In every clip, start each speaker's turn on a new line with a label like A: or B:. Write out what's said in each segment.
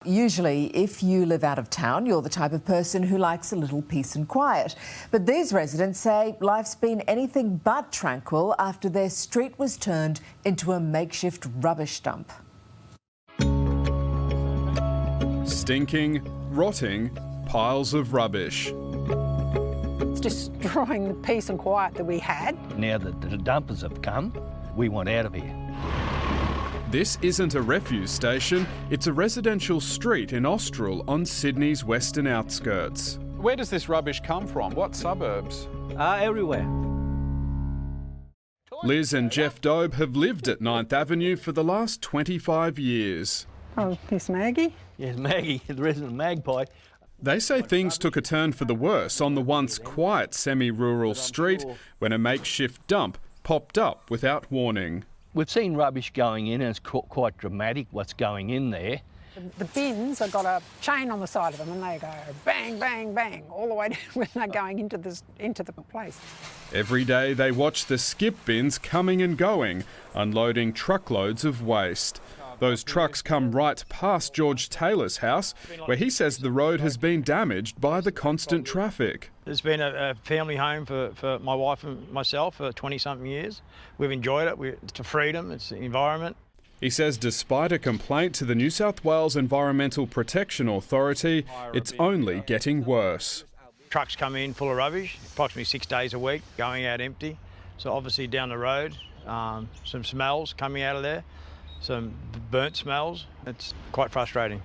A: Usually, if you live out of town, you're the type of person who likes a little peace and quiet. But these residents say life's been anything but tranquil after their street was turned into a makeshift rubbish dump.
B: Stinking, rotting piles of rubbish.
C: It's destroying the peace and quiet that we had.
D: Now that the dumpers have come, we want out of here.
B: This isn't a refuse station, it's a residential street in Austral on Sydney's western outskirts.
E: Where does this rubbish come from? What suburbs?
D: Everywhere.
B: Liz and Jeff Dobe have lived at 9th Avenue for the last 25 years.
C: Oh, Miss Maggie?
D: Yes, Maggie, the resident magpie.
B: They say things took a turn for the worse on the once quiet semi-rural street when a makeshift dump popped up without warning.
D: We've seen rubbish going in and it's quite dramatic what's going in there.
C: The bins have got a chain on the side of them and they go bang, bang, bang all the way down when they're going into the place.
B: Every day they watch the skip bins coming and going, unloading truckloads of waste. Those trucks come right past George Taylor's house, where he says the road has been damaged by the constant traffic.
F: It's been a family home for my wife and myself for 20-something years. We've enjoyed it. It's a freedom, it's the environment.
B: He says despite a complaint to the New South Wales Environmental Protection Authority, it's only getting worse.
F: Trucks come in full of rubbish, approximately 6 days a week, going out empty. So obviously down the road, some smells coming out of there. Some burnt smells. It's quite frustrating.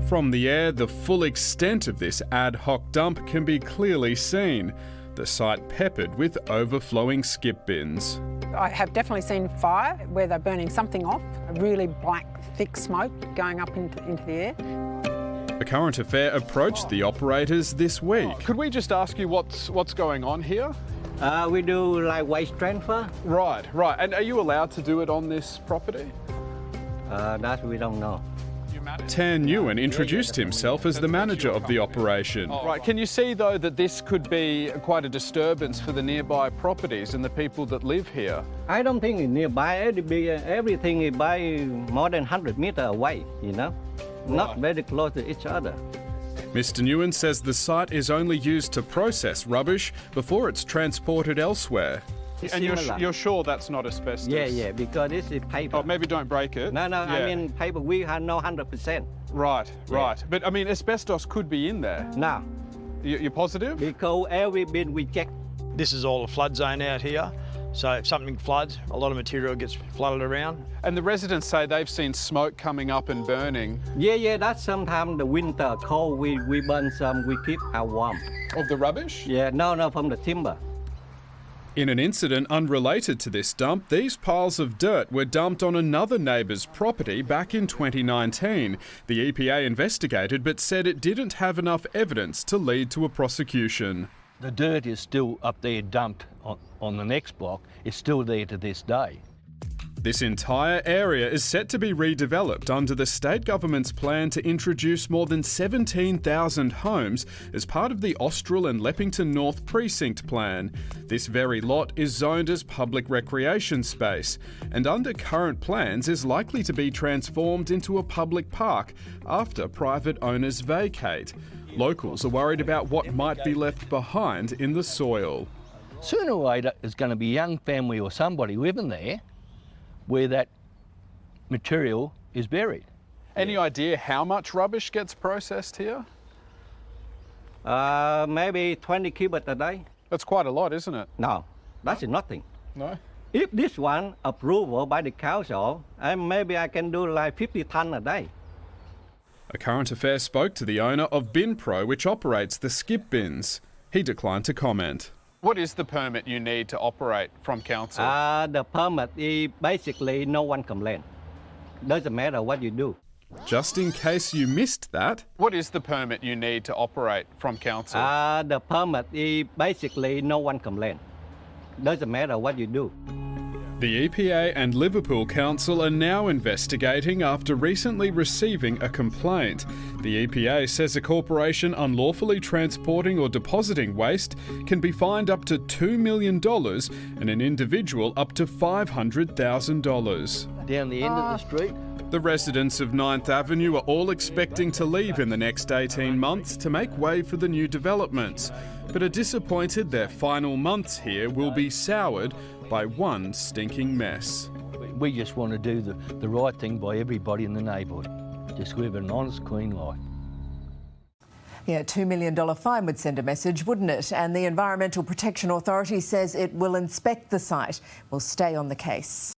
B: From the air, the full extent of this ad hoc dump can be clearly seen. The site peppered with overflowing skip bins.
C: I have definitely seen fire where they're burning something off, a really black, thick smoke going up into the air.
B: A Current Affair approached the operators this week.
E: Could we just ask you what's going on here?
D: We do like waste transfer.
E: Right. And are you allowed to do it on this property?
D: That we don't know.
B: Tan Nguyen introduced himself as the manager of the operation.
E: Right. Can you see, though, that this could be quite a disturbance for the nearby properties and the people that live here?
D: I don't think it's nearby. Everything is by more than 100 meters away, you know? Not very close to each other.
B: Mr. Nguyen says the site is only used to process rubbish before it's transported elsewhere.
E: And you're sure that's not asbestos?
D: Yeah, because this is paper.
E: Oh, maybe don't break it.
D: No,
E: yeah.
D: I mean paper, we have no 100%.
E: Right. But I mean, asbestos could be in there.
D: No.
E: You're positive?
D: Because every bin we check.
F: This is all a flood zone out here. So if something floods, a lot of material gets flooded around.
E: And the residents say they've seen smoke coming up and burning.
D: Yeah, that's sometimes the winter cold, we burn some, we keep our warm.
E: Of the rubbish?
D: Yeah, no, from the timber.
B: In an incident unrelated to this dump, these piles of dirt were dumped on another neighbour's property back in 2019. The EPA investigated but said it didn't have enough evidence to lead to a prosecution.
D: The dirt is still up there dumped on the next block. It's still there to this day.
B: This entire area is set to be redeveloped under the state government's plan to introduce more than 17,000 homes as part of the Austral and Leppington North Precinct Plan. This very lot is zoned as public recreation space and under current plans is likely to be transformed into a public park after private owners vacate. Locals are worried about what might be left behind in the soil.
D: Sooner or later, there's going to be a young family or somebody living there where that material is buried.
E: Any idea how much rubbish gets processed here?
D: Maybe 20 cubic a day.
E: That's quite a lot, isn't it?
D: No, that's nothing.
E: No?
D: If this one approval by the council, maybe I can do like 50 tonnes a day.
B: A Current Affair spoke to the owner of Bin Pro, which operates the skip bins. He declined to comment.
E: What is the permit you need to operate from council?
D: The permit is basically no one complain. Doesn't matter what you do.
B: Just in case you missed that.
E: What is the permit you need to operate from council?
D: The permit is basically no one complain. Doesn't matter what you do.
B: The EPA and Liverpool Council are now investigating after recently receiving a complaint. The EPA says a corporation unlawfully transporting or depositing waste can be fined up to $2 million and an individual up to $500,000.
D: Down the end of the street,
B: The residents of 9th Avenue are all expecting to leave in the next 18 months to make way for the new developments, but are disappointed their final months here will be soured by one stinking mess.
D: We just want to do the right thing by everybody in the neighbourhood. Just live an honest, clean life.
A: Yeah, a $2 million fine would send a message, wouldn't it? And the Environmental Protection Authority says it will inspect the site. We'll stay on the case.